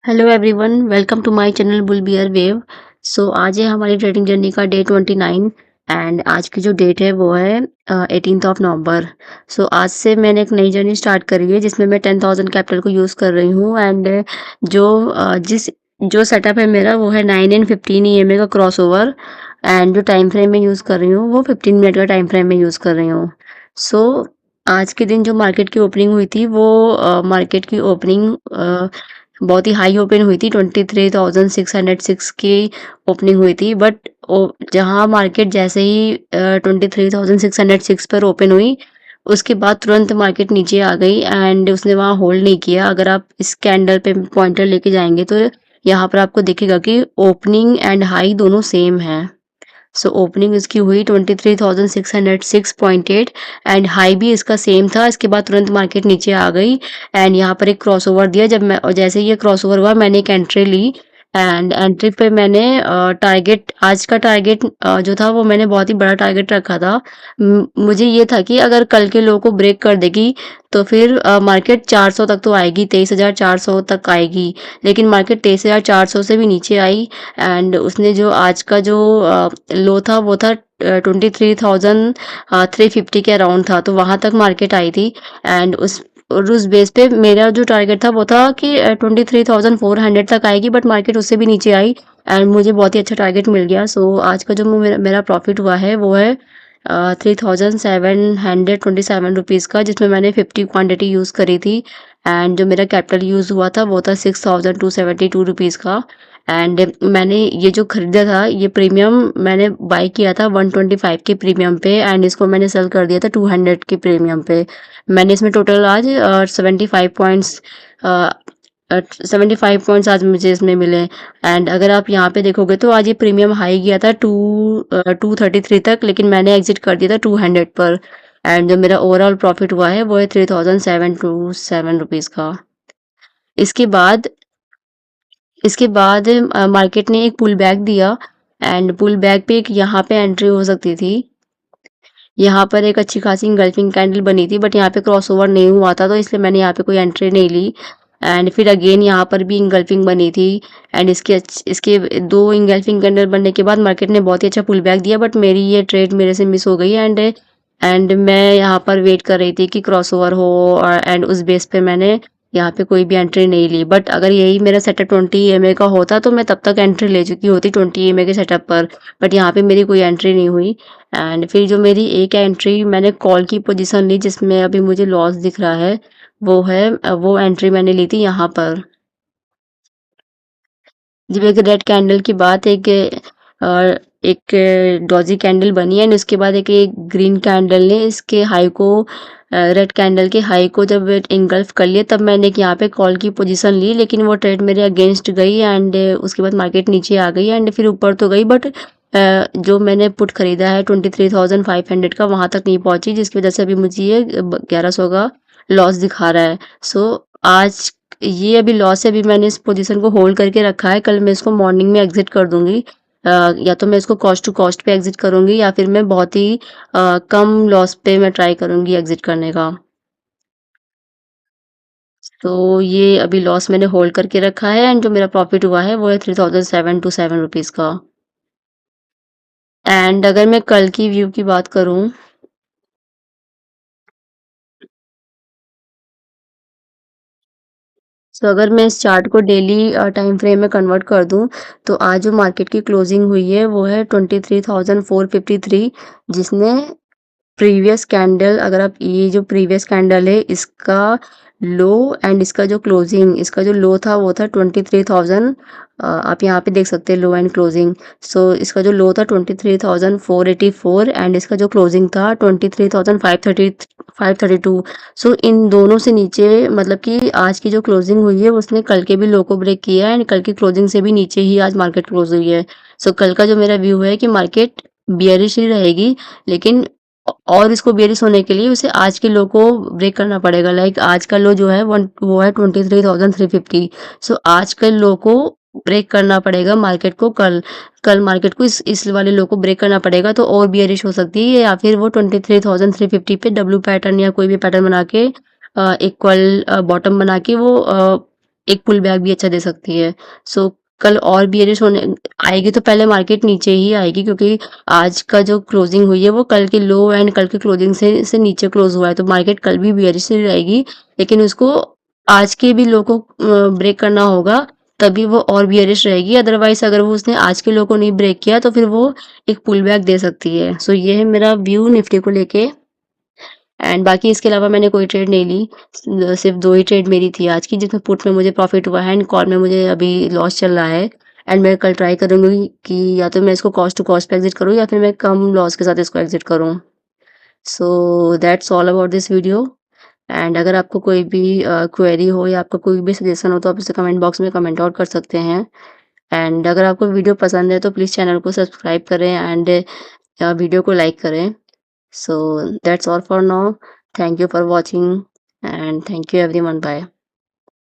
Hello everyone, welcome to my channel bull bear wave. So आज है हमारी trading journey का डे 29 एंड आज की जो डेट है वो है 18th ऑफ नवंबर। सो आज से मैंने एक नई जर्नी स्टार्ट करी है जिसमें मैं 10,000 कैपिटल को यूज़ कर रही हूँ एंड जो जिस जो सेटअप है मेरा वो है 9 एंड 15 ईएमए का क्रॉस ओवर एंड जो टाइम फ्रेम में यूज़ कर रही हूँ वो 15 मिनट का टाइम फ्रेम में यूज़ कर रही हूँ। सो आज के दिन जो मार्केट की ओपनिंग हुई थी वो मार्केट की ओपनिंग बहुत ही हाई ओपन हुई थी। 23,606 की ओपनिंग हुई थी बट जहां मार्केट जैसे ही 23,606 पर ओपन हुई उसके बाद तुरंत मार्केट नीचे आ गई एंड उसने वहां होल्ड नहीं किया। अगर आप इस कैंडल पे पॉइंटर लेके जाएंगे तो यहाँ पर आपको दिखेगा कि ओपनिंग एंड हाई दोनों सेम है। सो ओपनिंग इसकी हुई 23,606.8 एंड हाई भी इसका सेम था। इसके बाद तुरंत मार्केट नीचे आ गई एंड यहाँ पर एक क्रॉसओवर दिया। जब मैं और जैसे ही ये क्रॉसओवर हुआ मैंने एक एंट्री ली एंड एंट्री पे मैंने टारगेट आज का टारगेट जो था वो मैंने बहुत ही बड़ा टारगेट रखा था। मुझे ये था कि अगर कल के लो को ब्रेक कर देगी तो फिर मार्केट 400 तक तो आएगी, 23,400 तक आएगी। लेकिन मार्केट 23,400 से भी नीचे आई एंड उसने जो आज का जो लो था वो था 23,350 के अराउंड था, तो वहां तक मार्केट आई थी एंड उस बेस पे मेरा जो टारगेट था वो था कि 23,400 तक आएगी बट मार्केट उससे भी नीचे आई एंड मुझे बहुत ही अच्छा टारगेट मिल गया। सो आज का जो मेरा प्रॉफिट हुआ है वो है 3,727 रुपीज़ का, जिसमें मैंने 50 क्वांटिटी यूज़ करी थी एंड जो मेरा कैपिटल यूज़ हुआ था वो था 6,272 रुपीज़ का। एंड मैंने ये जो खरीदा था ये प्रीमियम मैंने बाय किया था 125 के प्रीमियम पे एंड इसको मैंने सेल कर दिया था 200 के प्रीमियम पे। मैंने इसमें टोटल आज 75 पॉइंट्स आज मुझे इसमें मिले एंड अगर आप यहाँ पे देखोगे तो आज ये प्रीमियम हाई गया था 233 तक, लेकिन मैंने एग्जिट कर दिया था 200 पर एंड जो मेरा ओवरऑल प्रॉफिट हुआ है वो है 3,727 रुपीज़ का। इसके बाद मार्केट ने एक पुल बैक दिया एंड पुल बैक पे एक यहाँ पे एंट्री हो सकती थी। यहाँ पर एक अच्छी खासी इंगल्फिंग कैंडल बनी थी बट यहाँ पे क्रॉसओवर नहीं हुआ था तो इसलिए मैंने यहाँ पे कोई एंट्री नहीं ली एंड फिर अगेन यहाँ पर भी इंगल्फिंग बनी थी एंड इसके दो इंगल्फिंग कैंडल बनने के बाद मार्केट ने बहुत ही अच्छा पुल बैक दिया बट मेरी ये ट्रेड मेरे से मिस हो गई एंड मैं यहाँ पर वेट कर रही थी कि क्रॉसओवर हो एंड उस बेस पे मैंने यहाँ पे कोई भी एंट्री नहीं ली। बट अगर यही मेरा सेटअप 20 EMA का होता तो मैं तब तक एंट्री ले चुकी होती 20 EMA के सेटअप पर, बट यहाँ पे मेरी कोई एंट्री नहीं हुई एंड फिर जो मेरी एक एंट्री मैंने कॉल की पोजीशन ली जिसमें अभी मुझे लॉस दिख रहा है वो एंट्री मैंने ली थी यहाँ पर। जब एक रेड कैंडल के बाद एक डॉजी कैंडल बनी है एंड उसके बाद एक ग्रीन कैंडल ने इसके हाई को रेड कैंडल के हाई को जब इंगल्फ कर लिया तब मैंने एक यहाँ पे कॉल की पोजीशन ली, लेकिन वो ट्रेड मेरे अगेंस्ट गई एंड उसके बाद मार्केट नीचे आ गई एंड फिर ऊपर तो गई बट जो मैंने पुट खरीदा है 23,500 का वहां तक नहीं पहुंची, जिसकी वजह से अभी मुझे ये 1,100 का लॉस दिखा रहा है। सो आज ये अभी लॉस है, अभी मैंने इस पोजीशन को होल्ड करके रखा है। कल मैं इसको मॉर्निंग में एग्जिट कर दूंगी। या तो मैं इसको कॉस्ट टू कॉस्ट पे एग्जिट करूंगी या फिर मैं बहुत ही कम लॉस पे मैं ट्राई करूंगी एग्जिट करने का। तो ये अभी लॉस मैंने होल्ड करके रखा है एंड जो मेरा प्रॉफिट हुआ है वो है 3,727 रुपीज़ का। एंड अगर मैं कल की व्यू की बात करूं तो अगर मैं इस चार्ट को डेली टाइम फ्रेम में कन्वर्ट कर दूं तो आज जो मार्केट की क्लोजिंग हुई है वो है 23,453, जिसने प्रीवियस कैंडल, अगर आप ये जो प्रीवियस कैंडल है इसका लो एंड इसका जो लो था वो था 23,000। आप यहाँ पे देख सकते हैं लो एंड क्लोजिंग। सो इसका जो लो था 23,484 एंड इसका जो क्लोजिंग था 23,532। सो इन दोनों से नीचे, मतलब कि आज की जो क्लोजिंग हुई है उसने कल के भी लो को ब्रेक किया है एंड कल की क्लोजिंग से भी नीचे ही आज मार्केट क्लोज हुई है। सो कल का जो मेरा व्यू है कि मार्केट बियरिश ही रहेगी, लेकिन और इसको बेरिश होने के लिए उसे आज के लो को ब्रेक करना पड़ेगा। लाइक आज का लो जो है वो है 23,350। सो आज के लो को ब्रेक करना पड़ेगा मार्केट को। कल मार्केट को इस वाले लो को ब्रेक करना पड़ेगा तो और बियरिश हो सकती है, या फिर वो 23,350 पे डब्ल्यू पैटर्न या कोई भी पैटर्न बना के इक्वल बॉटम बना के वो एक पुल बैक भी अच्छा दे सकती है। सो कल और बियरिश होने आएगी तो पहले मार्केट नीचे ही आएगी, क्योंकि आज का जो क्लोजिंग हुई है वो कल की लो एंड कल की क्लोजिंग से नीचे क्लोज हुआ है, तो मार्केट कल भी बियरिश ही रहेगी। लेकिन उसको आज के भी लो को ब्रेक करना होगा, तभी वो और बियरिश रहेगी। अदरवाइज अगर वो उसने आज के लो को नहीं ब्रेक किया तो फिर वो एक पुल बैक दे सकती है। सो ये है मेरा व्यू निफ्टी को लेके। एंड बाकी इसके अलावा मैंने कोई ट्रेड नहीं ली। सिर्फ 2 ही ट्रेड मेरी थी आज की, जिसमें पुट में मुझे प्रॉफिट हुआ है एंड कॉल में मुझे अभी लॉस चल रहा है। एंड मैं कल ट्राई करूँगी कि या तो मैं इसको कॉस्ट टू कॉस्ट पे एग्ज़िट करूँ या फिर मैं कम लॉस के साथ इसको एग्ज़िट करूँ। So that's all about this video. And अगर आपको कोई भी क्वेरी हो या आपका कोई भी सजेशन हो तो आप इसे कमेंट बॉक्स में कमेंट आउट कर सकते हैं। एंड अगर आपको वीडियो पसंद है तो प्लीज़ चैनल को सब्सक्राइब करें एंड वीडियो को लाइक करें। So that's all for now. Thank you for watching and thank you everyone. Bye.